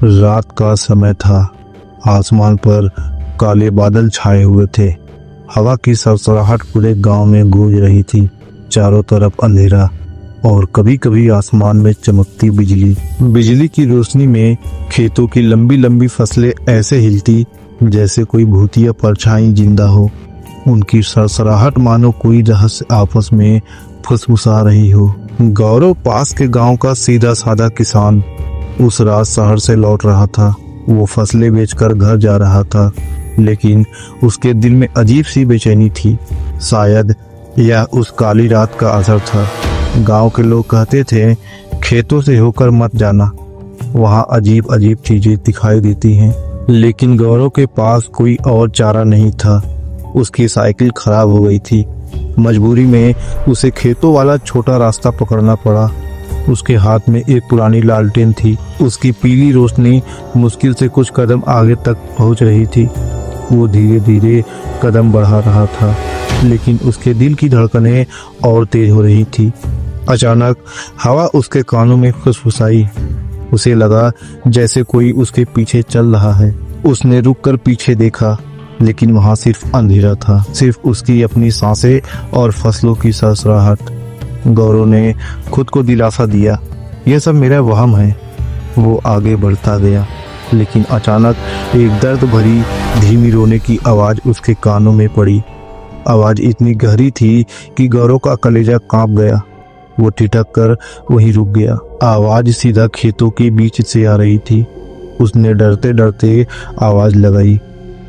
रात का समय था। आसमान पर काले बादल छाए हुए थे। हवा की सरसराहट पूरे गांव में गूंज रही थी। चारों तरफ अंधेरा और कभी कभी आसमान में चमकती बिजली। बिजली की रोशनी में खेतों की लंबी लंबी फसलें ऐसे हिलती जैसे कोई भूतिया परछाई जिंदा हो। उनकी सरसराहट मानो कोई रहस्य आपस में फुसफुसा रही हो। गौरव पास के गांव का सीधा साधा किसान उस रात शहर से लौट रहा था। वो फसलें बेचकर घर जा रहा था, लेकिन उसके दिल में अजीब सी बेचैनी थी। शायद यह उस काली रात का असर था। गांव के लोग कहते थे, खेतों से होकर मत जाना, वहां अजीब अजीब चीजें दिखाई देती हैं। लेकिन गौरव के पास कोई और चारा नहीं था। उसकी साइकिल खराब हो गई थी। मजबूरी में उसे खेतों वाला छोटा रास्ता पकड़ना पड़ा। उसके हाथ में एक पुरानी लालटेन थी। उसकी पीली रोशनी मुश्किल से कुछ कदम आगे तक पहुंच रही थी। वो धीरे धीरे कदम बढ़ा रहा था, लेकिन उसके दिल की धड़कनें और तेज हो रही थी। अचानक हवा उसके कानों में फुसफुसाई। उसे लगा जैसे कोई उसके पीछे चल रहा है। उसने रुककर पीछे देखा, लेकिन वहां सिर्फ अंधेरा था, सिर्फ उसकी अपनी सांसें और फसलों की सरसराहट। गौरव ने खुद को दिलासा दिया, यह सब मेरा वहम है। वो आगे बढ़ता गया, लेकिन अचानक एक दर्द भरी धीमी रोने की आवाज उसके कानों में पड़ी। आवाज इतनी गहरी थी कि गौरव का कलेजा कांप गया। वो ठिठक कर वहीं रुक गया। आवाज सीधा खेतों के बीच से आ रही थी। उसने डरते डरते आवाज लगाई,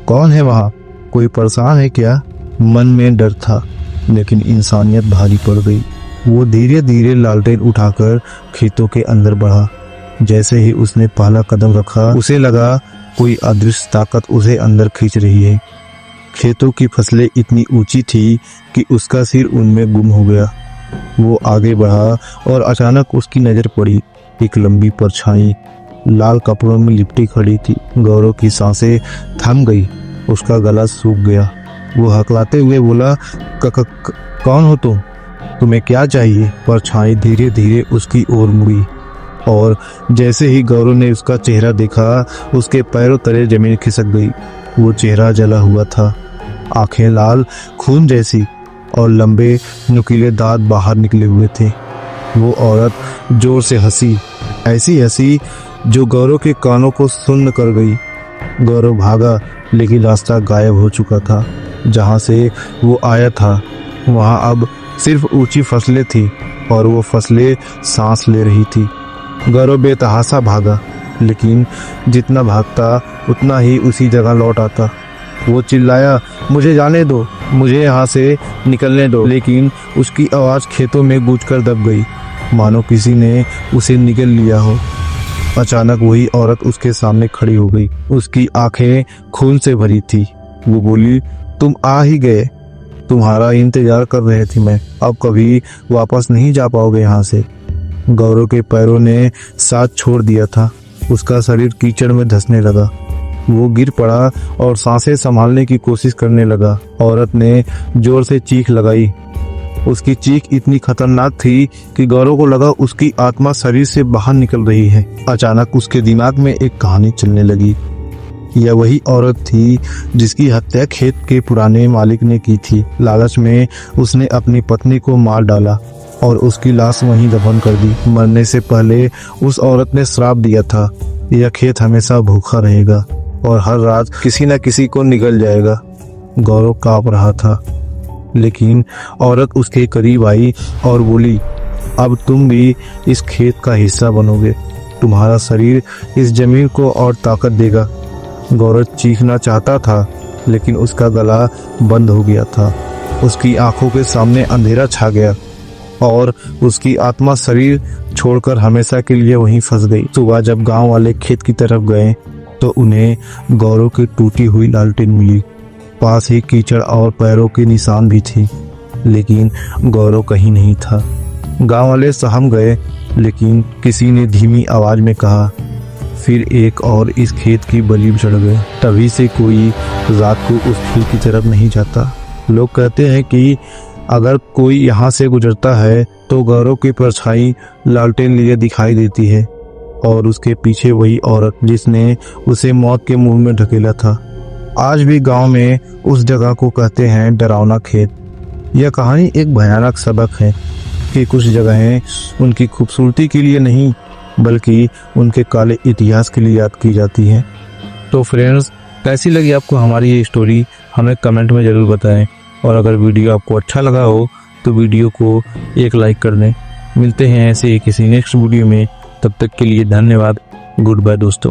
कौन है वहाँ? कोई परेशान है क्या? मन में डर था, लेकिन इंसानियत भारी पड़ गई। वो धीरे धीरे लालटेन उठाकर खेतों के अंदर बढ़ा। जैसे ही उसने पहला कदम रखा, उसे लगा कोई अदृश्य ताकत उसे अंदर खींच रही है। खेतों की फसलें इतनी ऊंची थी कि उसका सिर उनमें गुम हो गया। वो आगे बढ़ा और अचानक उसकी नजर पड़ी। एक लंबी परछाई लाल कपड़ों में लिपटी खड़ी थी। गौरव की सांसें थम गई, उसका गला सूख गया। वो हकलाते हुए बोला, कौन हो तुम? तुम्हें क्या चाहिए? परछाई धीरे धीरे उसकी ओर मुड़ी, और जैसे ही गौरव ने उसका चेहरा देखा, उसके पैरों तले जमीन खिसक गई। वो चेहरा जला हुआ था, आंखें लाल खून जैसी, और लंबे नुकीले दांत बाहर निकले हुए थे। वो औरत जोर से हंसी, ऐसी हंसी जो गौरव के कानों को सुन्न कर गई। गौरव भागा, लेकिन रास्ता गायब हो चुका था। जहां से वो आया था वहां अब सिर्फ ऊंची फसलें थी, और वो फसलें सांस ले रही थी। गौरव बेतहाशा भागा, लेकिन जितना भागता उतना ही उसी जगह लौट आता। वो चिल्लाया, मुझे जाने दो, मुझे यहाँ से निकलने दो। लेकिन उसकी आवाज़ खेतों में गूंजकर दब गई, मानो किसी ने उसे निगल लिया हो। अचानक वही औरत उसके सामने खड़ी हो गई। उसकी आंखें खून से भरी थी। वो बोली, तुम आ ही गए, तुम्हारा इंतजार कर रहे थे मैं। अब कभी वापस नहीं जा पाओगे यहाँ से। गौरव के पैरों ने साथ छोड़ दिया था। उसका शरीर कीचड़ में धंसने लगा। वो गिर पड़ा और सांसें संभालने की कोशिश करने लगा। औरत ने जोर से चीख लगाई। उसकी चीख इतनी खतरनाक थी कि गौरव को लगा उसकी आत्मा शरीर से बाहर निकल रही है। अचानक उसके दिमाग में एक कहानी चलने लगी। यह वही औरत थी जिसकी हत्या खेत के पुराने मालिक ने की थी। लालच में उसने अपनी पत्नी को मार डाला और उसकी लाश वहीं दफन कर दी। मरने से पहले उस औरत ने श्राप दिया था, यह खेत हमेशा भूखा रहेगा और हर रात किसी न किसी को निगल जाएगा। गौरव कांप रहा था, लेकिन औरत उसके करीब आई और बोली, अब तुम भी इस खेत का हिस्सा बनोगे। तुम्हारा शरीर इस जमीन को और ताकत देगा। गौरव चीखना चाहता था, लेकिन उसका गला बंद हो गया था। उसकी आंखों के सामने अंधेरा छा गया और उसकी आत्मा शरीर छोड़कर हमेशा के लिए वहीं फंस गई। सुबह जब गांव वाले खेत की तरफ गए तो उन्हें गौरव की टूटी हुई लालटेन मिली। पास ही कीचड़ और पैरों के निशान भी थे, लेकिन गौरव कहीं नहीं था। गांव वाले सहम गए, लेकिन किसी ने धीमी आवाज में कहा, फिर एक और इस खेत की बलि चढ़ गए। तभी से कोई रात को उस खेत की तरफ नहीं जाता। लोग कहते हैं कि अगर कोई यहाँ से गुजरता है तो गौरव की परछाई लालटेन लिए दिखाई देती है। और उसके पीछे वही औरत जिसने उसे मौत के मुंह में ढकेला था। आज भी गांव में उस जगह को कहते हैं डरावना खेत। यह कहानी एक भयानक सबक है कि कुछ जगहें उनकी खूबसूरती के लिए नहीं बल्कि उनके काले इतिहास के लिए याद की जाती हैं। तो फ्रेंड्स, कैसी लगी आपको हमारी ये स्टोरी हमें कमेंट में ज़रूर बताएं, और अगर वीडियो आपको अच्छा लगा हो तो वीडियो को एक लाइक कर दें। मिलते हैं ऐसे ही किसी नेक्स्ट वीडियो में, तब तक के लिए धन्यवाद। गुड बाय दोस्तों।